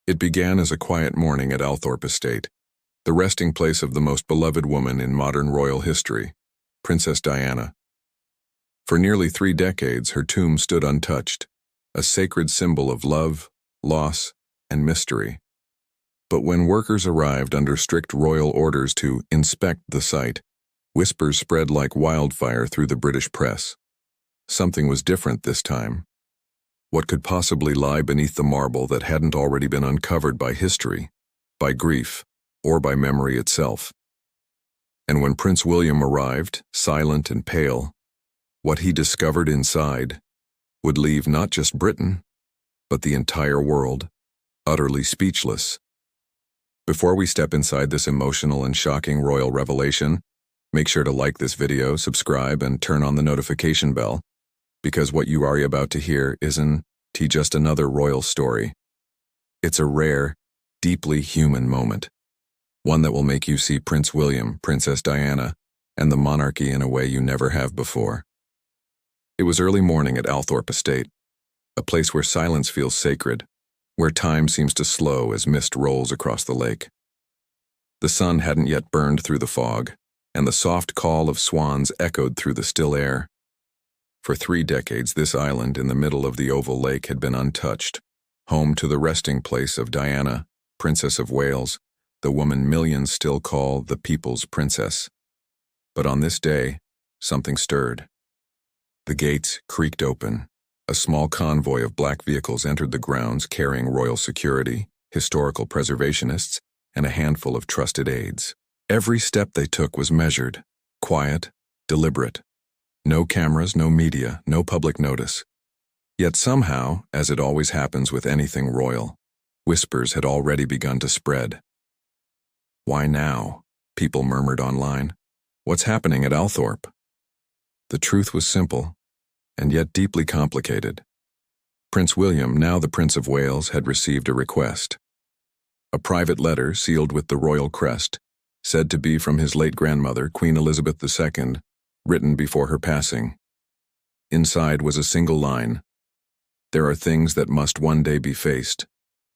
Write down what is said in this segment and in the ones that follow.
It began as a quiet morning at Althorp Estate, the resting place of the most beloved woman in modern royal history, Princess Diana. For nearly 3 decades, her tomb stood untouched, a sacred symbol of love, loss, and mystery. But when workers arrived under strict royal orders to inspect the site, whispers spread like wildfire through the British press. Something was different this time. What could possibly lie beneath the marble that hadn't already been uncovered by history, by grief, or by memory itself? And when Prince William arrived, silent and pale, what he discovered inside would leave not just Britain, but the entire world, utterly speechless. Before we step inside this emotional and shocking royal revelation, make sure to like this video, subscribe, and turn on the notification bell, because what you are about to hear isn't just another royal story. It's a rare, deeply human moment, one that will make you see Prince William, Princess Diana, and the monarchy in a way you never have before. It was early morning at Althorp Estate, a place where silence feels sacred, where time seems to slow as mist rolls across the lake. The sun hadn't yet burned through the fog, and the soft call of swans echoed through the still air. For 3 decades, this island in the middle of the oval lake had been untouched, home to the resting place of Diana, Princess of Wales, the woman millions still call the People's Princess. But on this day, something stirred. The gates creaked open. A small convoy of black vehicles entered the grounds carrying royal security, historical preservationists, and a handful of trusted aides. Every step they took was measured, quiet, deliberate. No cameras, no media, no public notice. Yet somehow, as it always happens with anything royal, whispers had already begun to spread. "Why now?" people murmured online. "What's happening at Althorp?" The truth was simple, and yet deeply complicated. Prince William, now the Prince of Wales, had received a request. A private letter, sealed with the royal crest, said to be from his late grandmother, Queen Elizabeth II, written before her passing. Inside was a single line: "There are things that must one day be faced,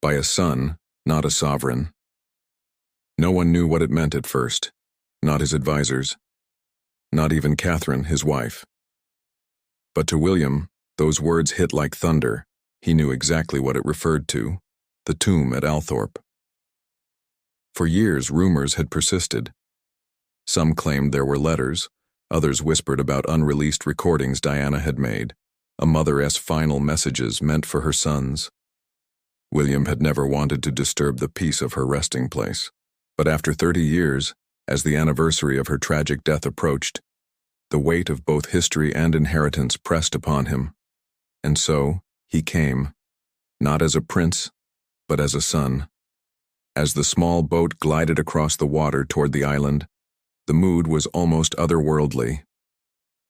by a son, not a sovereign." No one knew what it meant at first, not his advisors, not even Catherine, his wife. But to William, those words hit like thunder. He knew exactly what it referred to: the tomb at Althorp. For years, rumors had persisted. Some claimed there were letters, others whispered about unreleased recordings Diana had made, a mother's final messages meant for her sons. William had never wanted to disturb the peace of her resting place, but after 30 years, as the anniversary of her tragic death approached, the weight of both history and inheritance pressed upon him. And so, he came, not as a prince, but as a son. As the small boat glided across the water toward the island, the mood was almost otherworldly.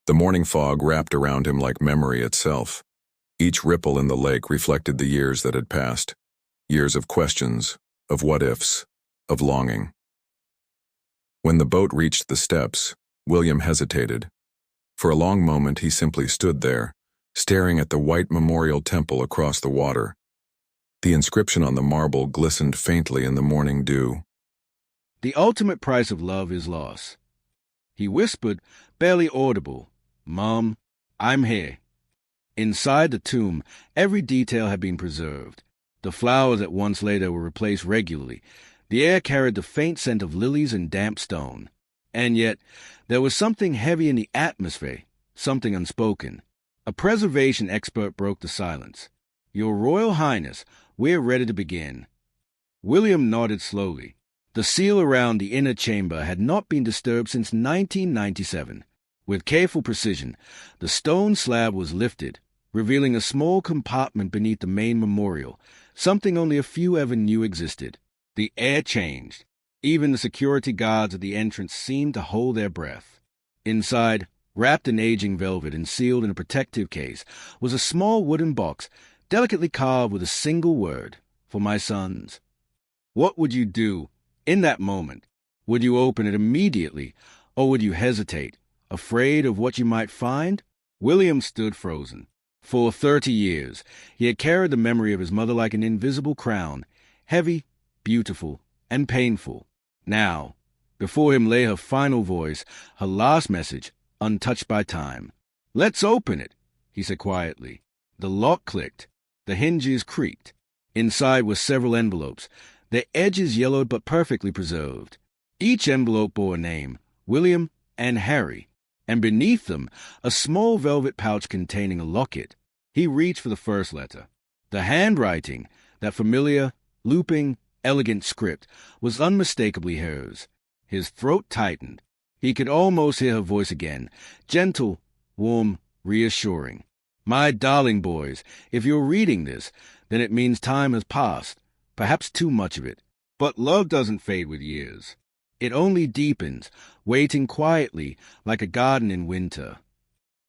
The morning fog wrapped around him like memory itself. Each ripple in the lake reflected the years that had passed, years of questions, of what-ifs, of longing. When the boat reached the steps, William hesitated. For a long moment he simply stood there, staring at the white memorial temple across the water. The inscription on the marble glistened faintly in the morning dew. "The ultimate price of love is loss." He whispered, barely audible, "Mom, I'm here." Inside the tomb, every detail had been preserved. The flowers that once lay there were replaced regularly. The air carried the faint scent of lilies and damp stone. And yet, there was something heavy in the atmosphere, something unspoken. A preservation expert broke the silence. "Your Royal Highness, we're ready to begin." William nodded slowly. The seal around the inner chamber had not been disturbed since 1997. With careful precision, the stone slab was lifted, revealing a small compartment beneath the main memorial, something only a few ever knew existed. The air changed. Even the security guards at the entrance seemed to hold their breath. Inside, wrapped in aging velvet and sealed in a protective case, was a small wooden box, delicately carved with a single word: "For my sons." What would you do in that moment? Would you open it immediately, or would you hesitate, afraid of what you might find? William stood frozen. For 30 years, he had carried the memory of his mother like an invisible crown, heavy, beautiful, and painful. Now, before him lay her final voice, her last message, untouched by time. "Let's open it," he said quietly. The lock clicked. The hinges creaked. Inside were several envelopes, their edges yellowed but perfectly preserved. Each envelope bore a name, William and Harry, and beneath them a small velvet pouch containing a locket. He reached for the first letter. The handwriting, that familiar, looping, elegant script, was unmistakably hers. His throat tightened. He could almost hear her voice again, gentle, warm, reassuring. "My darling boys, if you're reading this, then it means time has passed, perhaps too much of it. But love doesn't fade with years. It only deepens, waiting quietly like a garden in winter."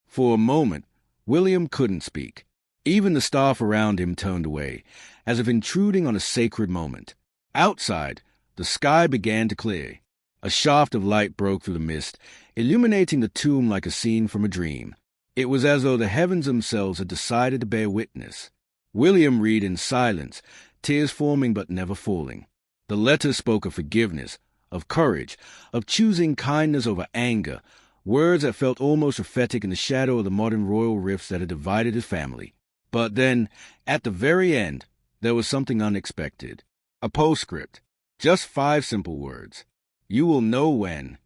For a moment, William couldn't speak. Even the staff around him turned away, as if intruding on a sacred moment. Outside, the sky began to clear. A shaft of light broke through the mist, illuminating the tomb like a scene from a dream. It was as though the heavens themselves had decided to bear witness. William read in silence, tears forming but never falling. The letter spoke of forgiveness, of courage, of choosing kindness over anger, words that felt almost prophetic in the shadow of the modern royal rifts that had divided his family. But then, at the very end, there was something unexpected. A postscript. Just 5 simple words. "You will know when."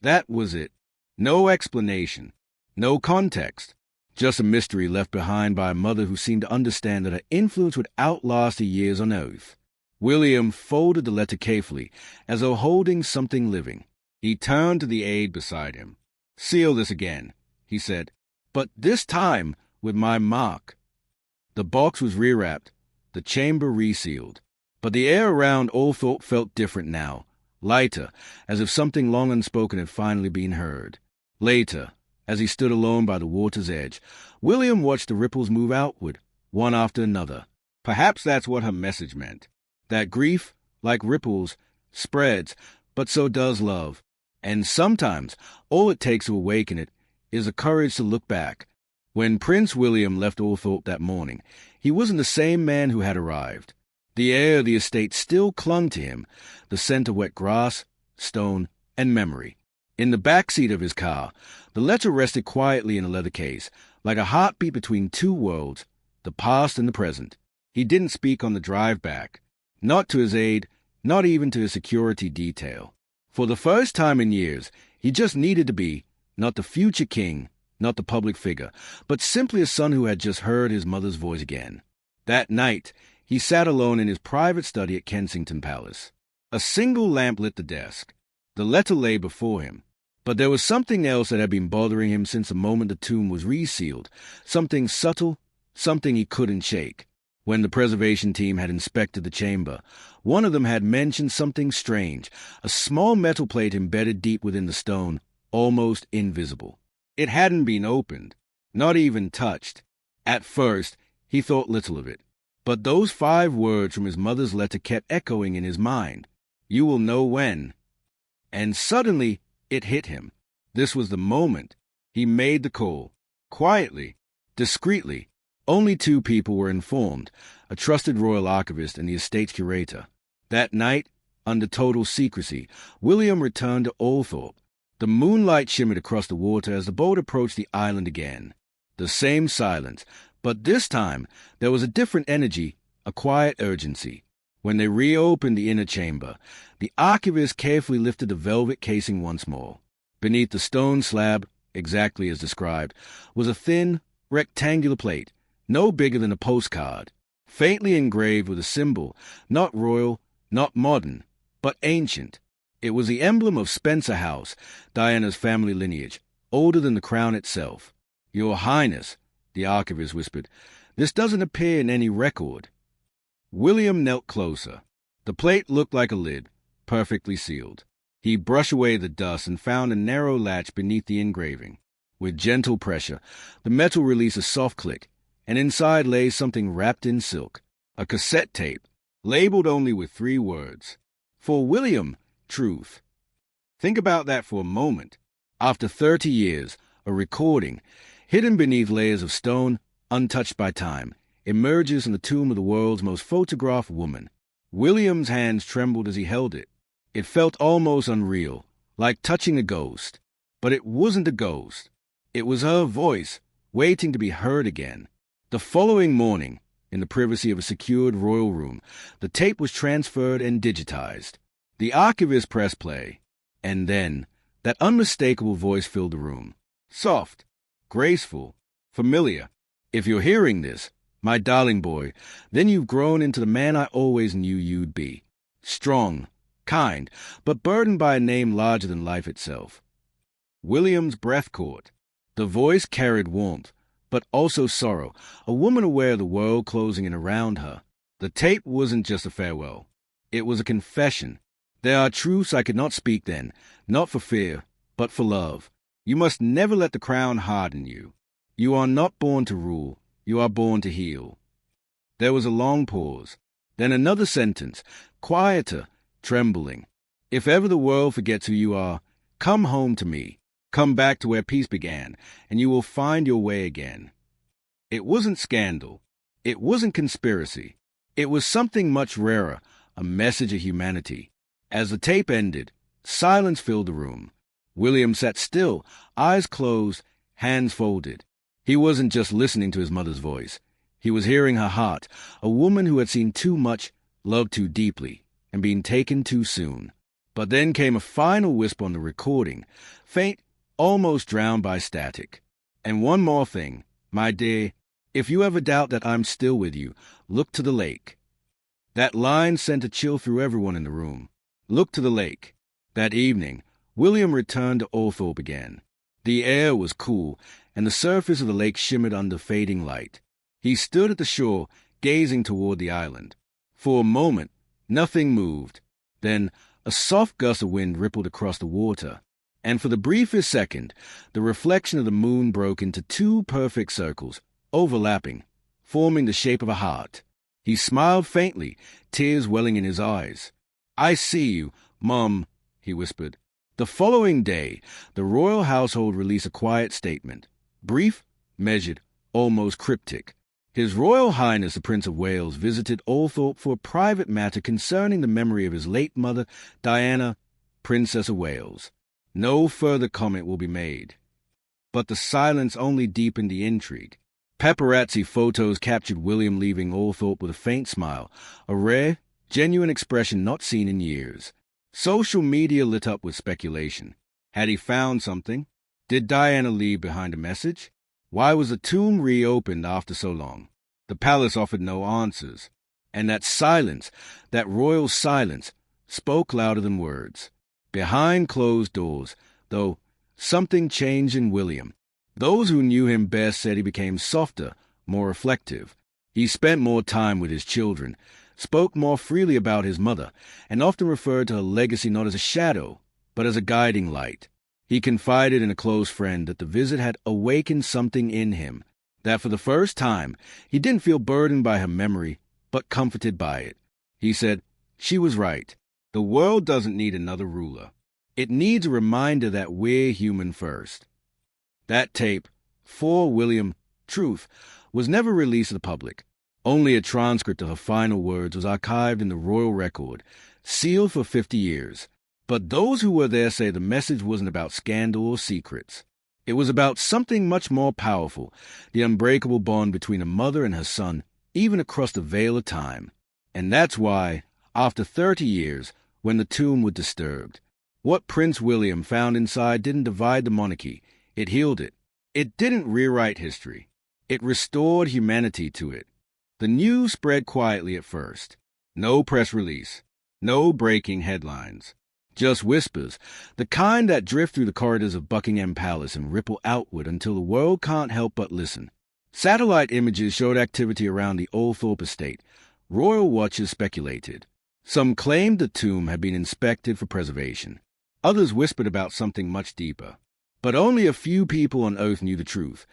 That was it. No explanation. No context. Just a mystery left behind by a mother who seemed to understand that her influence would outlast the years on earth. William folded the letter carefully, as though holding something living. He turned to the aide beside him. "Seal this again," he said, "but this time with my mark." The box was rewrapped, the chamber resealed. But the air around Althorp felt different now, lighter, as if something long unspoken had finally been heard. Later, as he stood alone by the water's edge, William watched the ripples move outward, one after another. Perhaps that's what her message meant. That grief, like ripples, spreads, but so does love. And sometimes all it takes to awaken it is the courage to look back. When Prince William left Althorp that morning, he wasn't the same man who had arrived. The air of the estate still clung to him, the scent of wet grass, stone, and memory. In the back seat of his car, the letter rested quietly in a leather case, like a heartbeat between two worlds, the past and the present. He didn't speak on the drive back, not to his aide, not even to his security detail. For the first time in years, he just needed to be, not the future king, not the public figure, but simply a son who had just heard his mother's voice again. That night, he sat alone in his private study at Kensington Palace. A single lamp lit the desk. The letter lay before him. But there was something else that had been bothering him since the moment the tomb was resealed, something subtle, something he couldn't shake. When the preservation team had inspected the chamber, one of them had mentioned something strange, a small metal plate embedded deep within the stone, almost invisible. It hadn't been opened, not even touched. At first, he thought little of it. But those 5 words from his mother's letter kept echoing in his mind. "You will know when." And suddenly, it hit him. This was the moment. He made the call. Quietly, discreetly. Only 2 people were informed, a trusted royal archivist and the estate's curator. That night, under total secrecy, William returned to Althorp. The moonlight shimmered across the water as the boat approached the island again. The same silence, but this time there was a different energy, a quiet urgency. When they reopened the inner chamber, the archivist carefully lifted the velvet casing once more. Beneath the stone slab, exactly as described, was a thin, rectangular plate, no bigger than a postcard, faintly engraved with a symbol, not royal, not modern, but ancient. It was the emblem of Spencer House, Diana's family lineage, older than the crown itself. "Your Highness," the archivist whispered, "this doesn't appear in any record." William knelt closer. The plate looked like a lid, perfectly sealed. He brushed away the dust and found a narrow latch beneath the engraving. With gentle pressure, the metal released a soft click, and inside lay something wrapped in silk, a cassette tape, labeled only with 3 words. For William, truth. Think about that for a moment. After 30 years, a recording, hidden beneath layers of stone, untouched by time, emerges from the tomb of the world's most photographed woman. William's hands trembled as he held it. It felt almost unreal, like touching a ghost. But it wasn't a ghost. It was her voice, waiting to be heard again. The following morning, in the privacy of a secured royal room, the tape was transferred and digitized. The archivist pressed play, and then that unmistakable voice filled the room. Soft, graceful, familiar. If you're hearing this, my darling boy, then you've grown into the man I always knew you'd be. Strong, kind, but burdened by a name larger than life itself. William's breath caught. The voice carried warmth, but also sorrow, a woman aware of the world closing in around her. The tape wasn't just a farewell. It was a confession. There are truths I could not speak then, not for fear, but for love. You must never let the crown harden you. You are not born to rule. You are born to heal. There was a long pause. Then another sentence, quieter, trembling. If ever the world forgets who you are, come home to me. Come back to where peace began, and you will find your way again. It wasn't scandal. It wasn't conspiracy. It was something much rarer, a message of humanity. As the tape ended, silence filled the room. William sat still, eyes closed, hands folded. He wasn't just listening to his mother's voice. He was hearing her heart, a woman who had seen too much, loved too deeply, and been taken too soon. But then came a final whisper on the recording, faint, almost drowned by static. And one more thing, my dear, if you ever doubt that I'm still with you, look to the lake. That line sent a chill through everyone in the room. Look to the lake. That evening, William returned to Althorp again. The air was cool, and the surface of the lake shimmered under fading light. He stood at the shore, gazing toward the island. For a moment, nothing moved. Then a soft gust of wind rippled across the water, and for the briefest second, the reflection of the moon broke into two perfect circles, overlapping, forming the shape of a heart. He smiled faintly, tears welling in his eyes. "I see you, Mum," he whispered. The following day, the royal household released a quiet statement. Brief, measured, almost cryptic. His Royal Highness the Prince of Wales visited Althorp for a private matter concerning the memory of his late mother, Diana, Princess of Wales. No further comment will be made. But the silence only deepened the intrigue. Paparazzi photos captured William leaving Althorp with a faint smile, a rare, genuine expression not seen in years. Social media lit up with speculation. Had he found something? Did Diana leave behind a message? Why was the tomb reopened after so long? The palace offered no answers. And that silence, that royal silence, spoke louder than words. Behind closed doors, though, something changed in William. Those who knew him best said he became softer, more reflective. He spent more time with his children, spoke more freely about his mother, and often referred to her legacy not as a shadow, but as a guiding light. He confided in a close friend that the visit had awakened something in him, that for the first time he didn't feel burdened by her memory, but comforted by it. He said, "She was right. The world doesn't need another ruler. It needs a reminder that we're human first." That tape, for William, Truth, was never released to the public. Only a transcript of her final words was archived in the royal record, sealed for 50 years. But those who were there say the message wasn't about scandal or secrets. It was about something much more powerful, the unbreakable bond between a mother and her son, even across the veil of time. And that's why, after 30 years, when the tomb was disturbed, what Prince William found inside didn't divide the monarchy, it healed it. It didn't rewrite history. It restored humanity to it. The news spread quietly at first. No press release. No breaking headlines. Just whispers, the kind that drift through the corridors of Buckingham Palace and ripple outward until the world can't help but listen. Satellite images showed activity around the Althorp Estate. Royal watchers speculated. Some claimed the tomb had been inspected for preservation. Others whispered about something much deeper. But only a few people on earth knew the truth,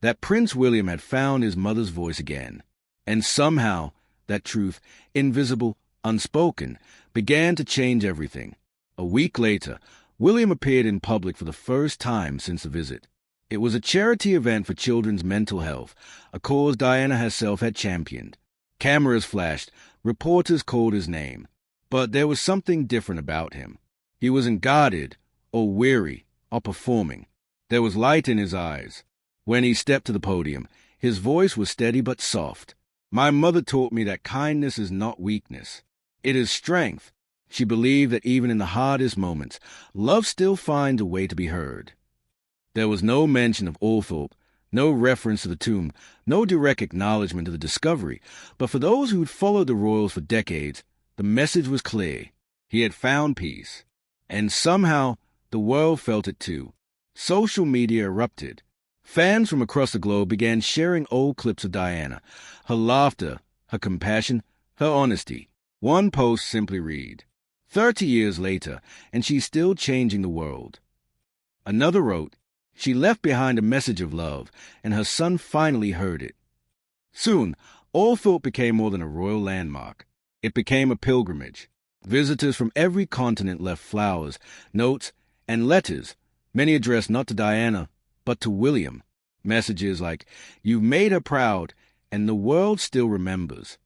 that Prince William had found his mother's voice again. And somehow, that truth, invisible, unspoken, began to change everything. A week later, William appeared in public for the first time since the visit. It was a charity event for children's mental health, a cause Diana herself had championed. Cameras flashed, Reporters called his name. But there was something different about him. He wasn't guarded, or weary, or performing. There was light in his eyes. When he stepped to the podium, his voice was steady but soft. My mother taught me that kindness is not weakness. It is strength. She believed that even in the hardest moments, love still finds a way to be heard. There was no mention of Althorp, no reference to the tomb, no direct acknowledgement of the discovery, but for those who'd followed the royals for decades, the message was clear. He had found peace. And somehow, the world felt it too. Social media erupted. Fans from across the globe began sharing old clips of Diana, her laughter, her compassion, her honesty. One post simply read, 30 years later, and she's still changing the world. Another wrote, she left behind a message of love, and her son finally heard it. Soon, Althorp became more than a royal landmark. It became a pilgrimage. Visitors from every continent left flowers, notes, and letters, many addressed not to Diana, but to William. Messages like, you've made her proud, and the world still remembers.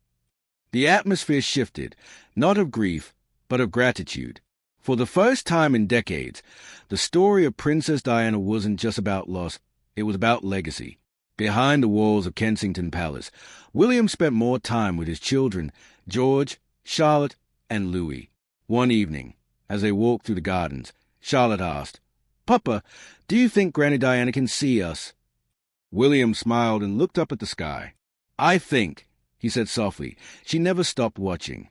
The atmosphere shifted, not of grief, but of gratitude. For the first time in decades, the story of Princess Diana wasn't just about loss, it was about legacy. Behind the walls of Kensington Palace, William spent more time with his children, George, Charlotte, and Louis. One evening, as they walked through the gardens, Charlotte asked, Papa, do you think Granny Diana can see us? William smiled and looked up at the sky. I think, he said softly, she never stopped watching.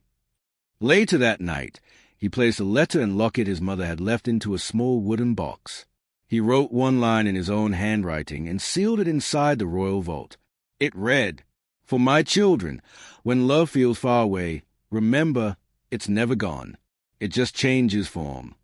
Later that night, he placed a letter and locket his mother had left into a small wooden box. He wrote one line in his own handwriting and sealed it inside the royal vault. It read, For my children, when love feels far away, remember, it's never gone. It just changes form.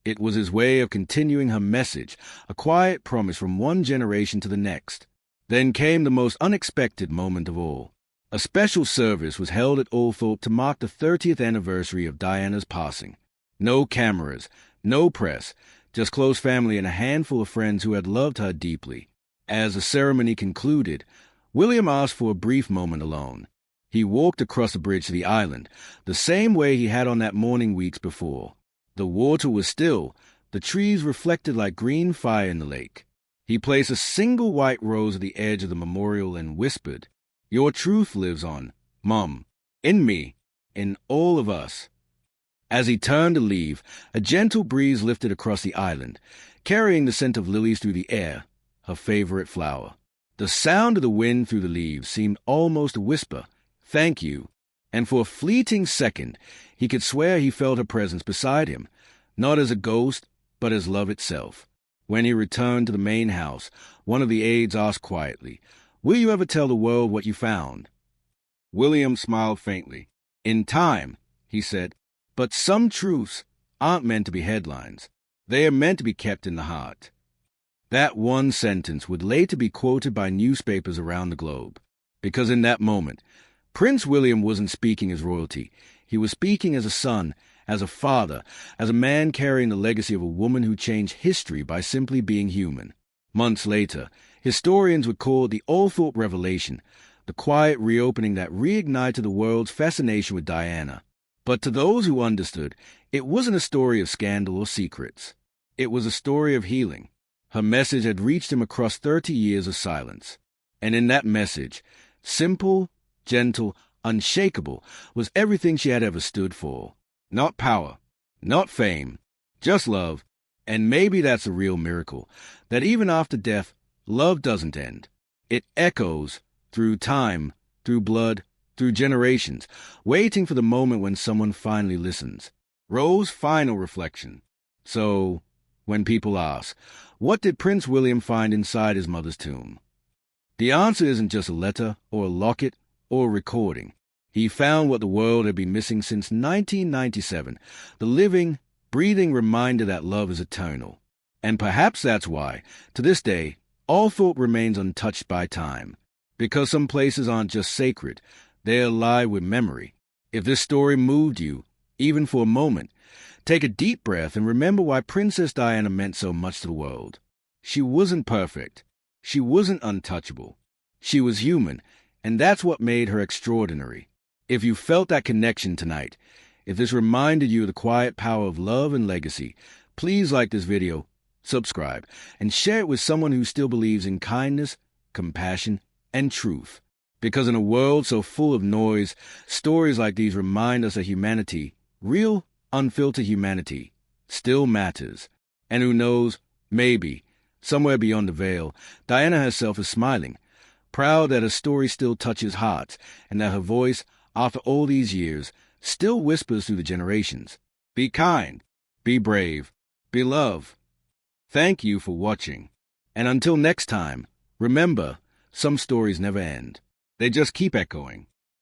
It was his way of continuing her message, a quiet promise from one generation to the next. Then came the most unexpected moment of all. A special service was held at Althorp to mark the 30th anniversary of Diana's passing. No cameras, no press, just close family and a handful of friends who had loved her deeply. As the ceremony concluded, William asked for a brief moment alone. He walked across the bridge to the island, the same way he had on that morning weeks before. The water was still, the trees reflected like green fire in the lake. He placed a single white rose at the edge of the memorial and whispered, Your truth lives on, Mum, in me, in all of us. As he turned to leave, a gentle breeze lifted across the island, carrying the scent of lilies through the air, her favorite flower. The sound of the wind through the leaves seemed almost a whisper, Thank you. And for a fleeting second, he could swear he felt her presence beside him, not as a ghost, but as love itself. When he returned to the main house, one of the aides asked quietly, Will you ever tell the world what you found? William smiled faintly. In time, he said, but some truths aren't meant to be headlines. They are meant to be kept in the heart. That one sentence would later be quoted by newspapers around the globe, because in that moment, Prince William wasn't speaking as royalty. He was speaking as a son, as a father, as a man carrying the legacy of a woman who changed history by simply being human. Months later, historians would call it the Althorp Revelation, the quiet reopening that reignited the world's fascination with Diana. But to those who understood, it wasn't a story of scandal or secrets. It was a story of healing. Her message had reached him across 30 years of silence. And in that message, simple, gentle, unshakable, was everything she had ever stood for. Not power, not fame, just love. And maybe that's a real miracle, that even after death, love doesn't end. It echoes through time, through blood, through generations, waiting for the moment when someone finally listens. Rose's final reflection. So, when people ask, what did Prince William find inside his mother's tomb? The answer isn't just a letter or a locket or a recording. He found what the world had been missing since 1997, the living, breathing reminder that love is eternal. And perhaps that's why, to this day, Althorp remains untouched by time. Because some places aren't just sacred, they're alive with memory. If this story moved you, even for a moment, take a deep breath and remember why Princess Diana meant so much to the world. She wasn't perfect. She wasn't untouchable. She was human, and that's what made her extraordinary. If you felt that connection tonight, if this reminded you of the quiet power of love and legacy, please like this video, subscribe, and share it with someone who still believes in kindness, compassion, and truth. Because in a world so full of noise, stories like these remind us that humanity, real, unfiltered humanity, still matters. And who knows, maybe, somewhere beyond the veil, Diana herself is smiling, proud that her story still touches hearts, and that her voice, after all these years, still whispers through the generations. Be kind, be brave, be loved. Thank you for watching. And until next time, remember, some stories never end. They just keep echoing.